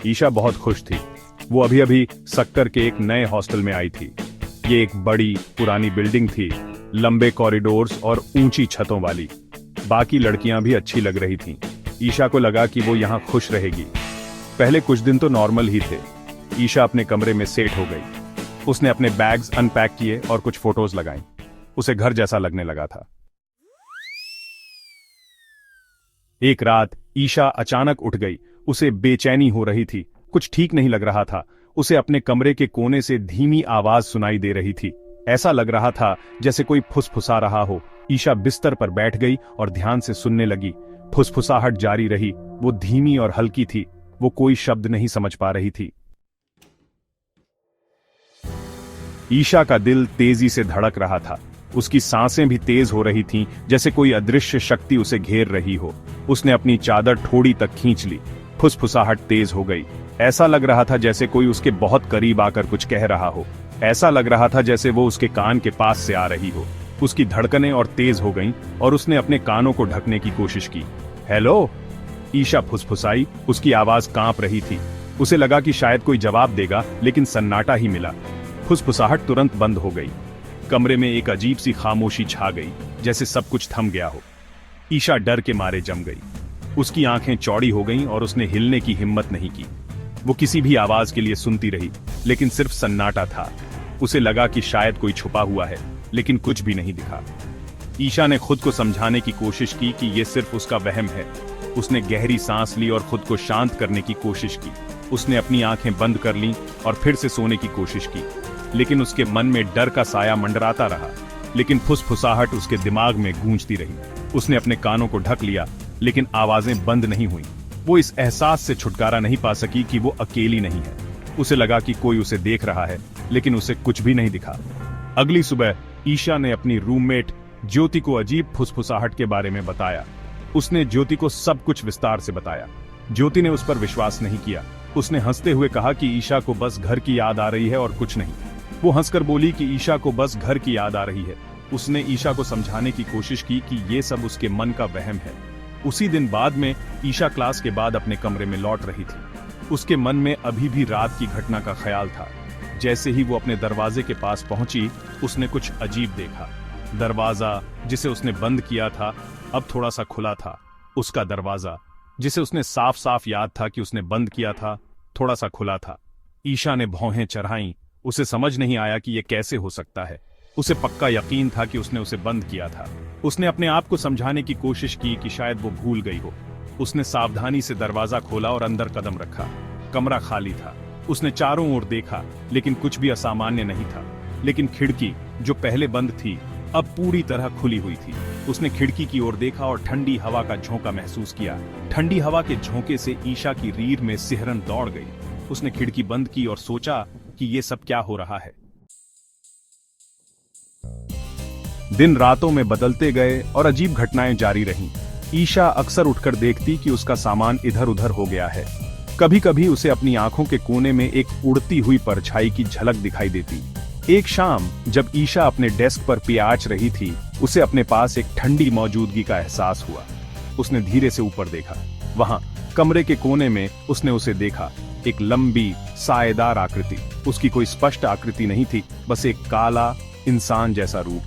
ईशा बहुत खुश थी। वो अभी अभी सक्कर के एक नए हॉस्टल में आई थी। ये एक बड़ी पुरानी बिल्डिंग थी, लंबे कॉरिडोर्स और ऊंची छतों वाली। बाकी लड़कियां भी अच्छी लग रही थीं। ईशा को लगा कि वो यहाँ खुश रहेगी। पहले कुछ दिन तो नॉर्मल ही थे। ईशा अपने कमरे में सेट हो गई। उसने अपने बैग्स अनपैक किए और कुछ फोटोज लगाई। उसे घर जैसा लगने लगा था। एक रात ईशा अचानक उठ गई। उसे बेचैनी हो रही थी, कुछ ठीक नहीं लग रहा था। उसे अपने कमरे के कोने से धीमी आवाज सुनाई दे रही थी। ऐसा लग रहा था जैसे कोई फुसफुसा रहा हो। ईशा बिस्तर पर बैठ गई और ध्यान से सुनने लगी। फुसफुसाहट जारी रही। वो धीमी और हल्की थी। वो कोई शब्द नहीं समझ पा रही थी। ईशा का दिल तेजी से धड़क रहा था। उसकी सांसें भी तेज हो रही थीं, जैसे कोई अदृश्य शक्ति उसे घेर रही हो। उसने अपनी चादर ठोड़ी तक खींच ली। फुसफुसाहट तेज हो गई। ऐसा लग रहा था जैसे कोई उसके बहुत करीब आकर कुछ कह रहा हो। ऐसा लग रहा था जैसे वो उसके कान के पास से आ रही हो। उसकी धड़कनें और तेज हो गईं और उसने अपने कानों को ढकने की कोशिश की। हेलो, ईशा फुसफुसाई। उसकी आवाज कांप रही थी। उसे लगा कि शायद कोई जवाब देगा, लेकिन सन्नाटा ही मिला। फुसफुसाहट तुरंत बंद हो गई। कमरे में एक अजीब सी खामोशी छा गई, जैसे सब कुछ थम गया हो। ईशा डर के मारे जम गई। उसकी आंखें चौड़ी हो गईं और उसने हिलने की हिम्मत नहीं की। वो किसी भी आवाज के लिए सुनती रही, लेकिन सिर्फ सन्नाटा था। उसे लगा कि शायद कोई छुपा हुआ है, लेकिन कुछ भी नहीं दिखा। ईशा ने खुद को समझाने की कोशिश की कि ये सिर्फ उसका वहम है। उसने गहरी सांस ली और खुद को शांत करने की कोशिश की। उसने अपनी आंखें बंद कर लीं और फिर से सोने की कोशिश की, लेकिन उसके मन में डर का साया मंडराता रहा। लेकिन फुसफुसाहट उसके दिमाग में गूंजती रही। उसने अपने कानों को ढक लिया, लेकिन आवाजें बंद नहीं हुईं। वो इस एहसास से छुटकारा नहीं पा सकी कि वो अकेली नहीं है। उसे लगा कि कोई उसे देख रहा है, लेकिन उसे कुछ भी नहीं दिखा। अगली सुबह ईशा ने अपनी रूममेट ज्योति को अजीब फुसफुसाहट के बारे में बताया। उसने ज्योति को सब कुछ विस्तार से बताया। ज्योति ने उस पर विश्वास नहीं किया। उसने हंसते हुए कहा कि ईशा को बस घर की याद आ रही है और कुछ नहीं। वो हंसकर बोली कि ईशा को बस घर की याद आ रही है। उसने ईशा को समझाने की कोशिश की कि ये सब उसके मन का वहम है। उसी दिन बाद में ईशा क्लास के बाद अपने कमरे में लौट रही थी। उसके मन में अभी भी रात की घटना का ख्याल था। जैसे ही वो अपने दरवाजे के पास पहुंची, उसने कुछ अजीब देखा। दरवाजा जिसे उसने बंद किया था, अब थोड़ा सा खुला था। उसका दरवाजा जिसे उसने साफ साफ याद था कि उसने बंद किया था, थोड़ा सा खुला था। ईशा ने भौहें चढ़ाईं। उसे समझ नहीं आया कि यह कैसे हो सकता है। उसे पक्का यकीन था कि उसने उसे बंद किया था। उसने अपने आप को समझाने की कोशिश की कि शायद वो भूल गई हो। उसने सावधानी से दरवाजा खोला और अंदर कदम रखा। कमरा खाली था। उसने चारों ओर देखा, लेकिन कुछ भी असामान्य नहीं था। लेकिन खिड़की जो पहले बंद थी, अब पूरी तरह खुली हुई थी। उसने खिड़की की ओर देखा और ठंडी हवा का झोंका महसूस किया। ठंडी हवा के झोंके से ईशा की रीढ़ में सिहरन दौड़ गई। उसने खिड़की बंद की और सोचा कि ये सब क्या हो रहा है। दिन रातों में बदलते गए और अजीब घटनाएं जारी रहीं। ईशा अक्सर उठकर देखती कि उसका सामान इधर उधर हो गया है। कभी कभी उसे अपनी आंखों के कोने में एक उड़ती हुई परछाई की झलक दिखाई देती। एक शाम जब ईशा अपने डेस्क पर पियाच रही थी, उसे अपने पास एक ठंडी मौजूदगी का एहसास हुआ। उसने धीरे से ऊपर देखा। वहां कमरे के कोने में उसने उसे देखा, एक लंबी साएदार आकृति। उसकी कोई स्पष्ट आकृति नहीं थी, बस एक काला इंसान जैसा रूप।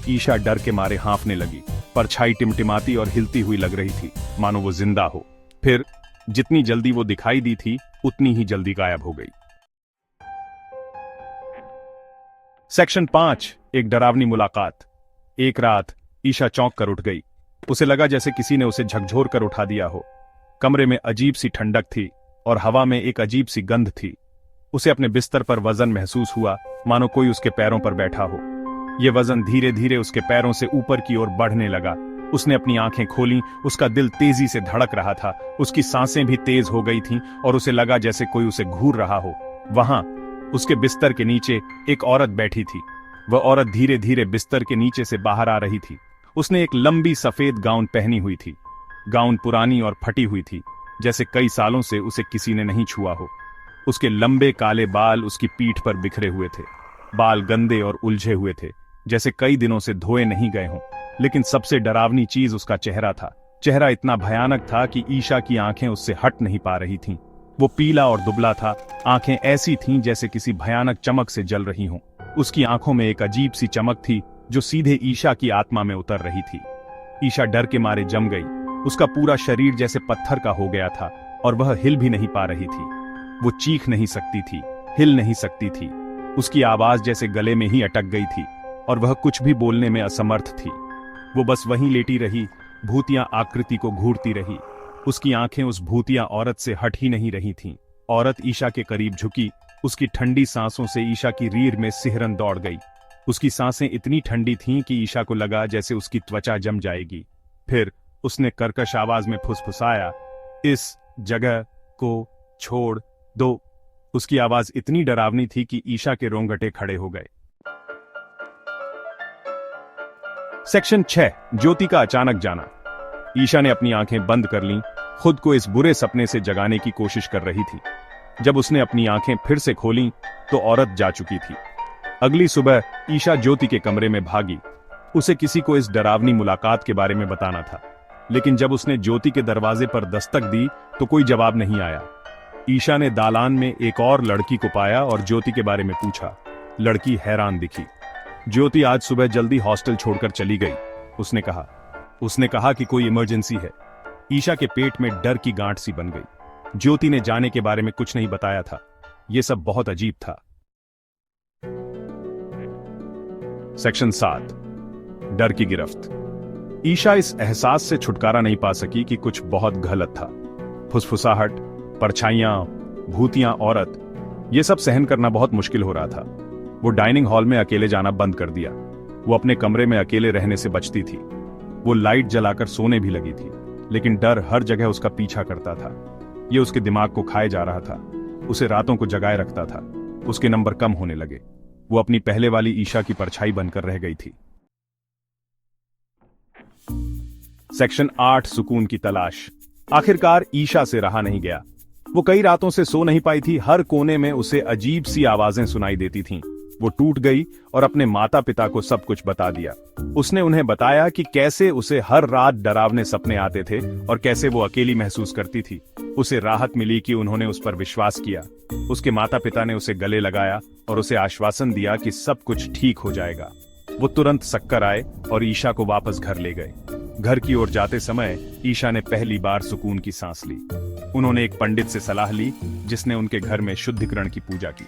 ईशा डर के मारे हाँफने लगी। परछाई टिमटिमाती और हिलती हुई लग रही थी, मानो वो जिंदा हो। फिर जितनी जल्दी वो दिखाई दी थी, उतनी ही जल्दी गायब हो गई। सेक्शन 5, एक डरावनी मुलाकात। एक रात ईशा चौंक कर उठ गई। उसे लगा जैसे किसी ने उसे झकझोर कर उठा दिया हो। कमरे में अजीब सी ठंडक थी और हवा में एक अजीब सी गंध थी। उसे अपने बिस्तर पर वजन महसूस हुआ, मानो कोई उसके पैरों पर बैठा हो। यह वजन धीरे धीरे उसके पैरों से ऊपर की ओर बढ़ने लगा। उसने अपनी आंखें खोलीं। उसका दिल तेजी से धड़क रहा था। उसकी सांसें भी तेज हो गई थीं और उसे लगा जैसे कोई उसे घूर रहा हो। वहां उसके बिस्तर के नीचे एक औरत बैठी थी। वह औरत धीरे धीरे बिस्तर के नीचे से बाहर आ रही थी। उसने एक लंबी सफेद गाउन पहनी हुई थी। गाउन पुरानी और फटी हुई थी, जैसे कई सालों से उसे किसी ने नहीं छुआ हो। उसके लंबे काले बाल उसकी पीठ पर बिखरे हुए थे। बाल गंदे और उलझे हुए थे, जैसे कई दिनों से धोए नहीं गए हों। लेकिन सबसे डरावनी चीज उसका चेहरा था। चेहरा इतना भयानक था कि ईशा की आंखें उससे हट नहीं पा रही थीं। वो पीला और दुबला था, आंखें ऐसी थीं जैसे किसी भयानक चमक से जल रही हों। उसकी आंखों में एक अजीब सी चमक थी जो सीधे ईशा की आत्मा में उतर रही थी। ईशा डर के मारे जम गई। उसका पूरा शरीर जैसे पत्थर का हो गया था और वह हिल भी नहीं पा रही थी। वो चीख नहीं सकती थी, हिल नहीं सकती थी। उसकी आवाज जैसे गले में ही अटक गई थी और वह कुछ भी बोलने में असमर्थ थी। वो बस वहीं लेटी रही, भूतिया आकृति को घूरती रही। उसकी आंखें उस भूतिया औरत से हट ही नहीं रही थीं। औरत ईशा के करीब झुकी। उसकी ठंडी सांसों से ईशा की रीढ़ में सिहरन दौड़ गई। उसकी सांसें इतनी ठंडी थीं कि ईशा को लगा जैसे उसकी त्वचा जम जाएगी। फिर उसने कर्कश आवाज में फुसफुसाया, इस जगह को छोड़ दो। उसकी आवाज इतनी डरावनी थी कि ईशा के रोंगटे खड़े हो गए। सेक्शन 6, ज्योति का अचानक जाना। ईशा ने अपनी आंखें बंद कर लीं, खुद को इस बुरे सपने से जगाने की कोशिश कर रही थी। जब उसने अपनी आंखें फिर से खोलीं, तो औरत जा चुकी थी। अगली सुबह ईशा ज्योति के कमरे में भागी। उसे किसी को इस डरावनी मुलाकात के बारे में बताना था, लेकिन जब उसने ज्योति के दरवाजे पर दस्तक दी तो कोई जवाब नहीं आया। ईशा ने दालान में एक और लड़की को पाया और ज्योति के बारे में पूछा। लड़की हैरान दिखी। ज्योति आज सुबह जल्दी हॉस्टल छोड़कर चली गई, उसने कहा कि कोई इमरजेंसी है। ईशा के पेट में डर की गांठ सी बन गई। ज्योति ने जाने के बारे में कुछ नहीं बताया था। यह सब बहुत अजीब था। सेक्शन 7, डर की गिरफ्त। ईशा इस एहसास से छुटकारा नहीं पा सकी कि कुछ बहुत गलत था। फुसफुसाहट, परछाइयां, भूतियां औरत, यह सब सहन करना बहुत मुश्किल हो रहा था। वो डाइनिंग हॉल में अकेले जाना बंद कर दिया। वो अपने कमरे में अकेले रहने से बचती थी। वो लाइट जलाकर सोने भी लगी थी, लेकिन डर हर जगह उसका पीछा करता था। ये उसके दिमाग को खाए जा रहा था, उसे रातों को जगाए रखता था। उसके नंबर कम होने लगे। वो अपनी पहले वाली ईशा की परछाई बनकर रह गई थी। सेक्शन 8, सुकून की तलाश। आखिरकार ईशा से रहा नहीं गया। वो कई रातों से सो नहीं पाई थी। हर कोने में उसे अजीब सी आवाजें सुनाई देती थीं। वो टूट गई और अपने माता पिता को सब कुछ बता दिया। उसने उन्हें बताया कि कैसे उसे हर रात डरावने सपने आते थे और कैसे वो अकेली महसूस करती थी। उसे राहत मिली कि उन्होंने उस पर विश्वास किया। उसके माता पिता ने उसे गले लगाया और उसे आश्वासन दिया कि सब कुछ ठीक हो जाएगा। वो तुरंत सक्कर आए और ईशा को वापस घर ले गए। घर की ओर जाते समय ईशा ने पहली बार सुकून की सांस ली। उन्होंने एक पंडित से सलाह ली, जिसने उनके घर में शुद्धिकरण की पूजा की।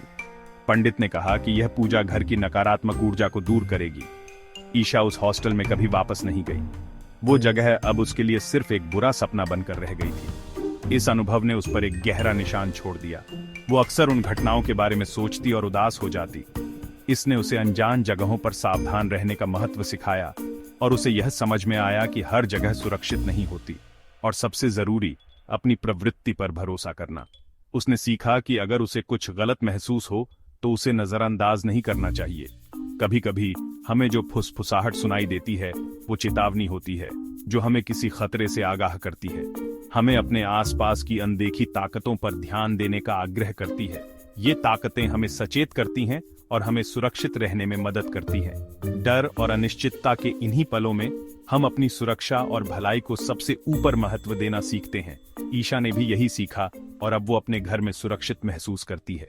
पंडित ने कहा कि यह पूजा घर की नकारात्मक ऊर्जा को दूर करेगी। ईशा उस हॉस्टल में कभी वापस नहीं गई। वो जगह अब उसके लिए सिर्फ एक बुरा सपना बनकर रह गई थी। इस अनुभव ने उस पर एक गहरा निशान छोड़ दिया। वो अक्सर उन घटनाओं के बारे में सोचती और उदास हो जाती। इसने उसे अनजान जगहों पर सावधान रहने का महत्व सिखाया और उसे यह समझ में आया कि हर जगह सुरक्षित नहीं होती और सबसे जरूरी अपनी प्रवृत्ति पर भरोसा करना। उसने सीखा कि अगर उसे कुछ गलत महसूस हो तो उसे नजरअंदाज नहीं करना चाहिए। कभी कभी हमें जो फुसफुसाहट सुनाई देती है वो चेतावनी होती है, जो हमें किसी खतरे से आगाह करती है। हमें अपने आसपास की अनदेखी ताकतों पर ध्यान देने का आग्रह करती है। ये ताकतें हमें सचेत करती हैं और हमें सुरक्षित रहने में मदद करती हैं। डर और अनिश्चितता के इन्हीं पलों में हम अपनी सुरक्षा और भलाई को सबसे ऊपर महत्व देना सीखते हैं। ईशा ने भी यही सीखा और अब वो अपने घर में सुरक्षित महसूस करती है।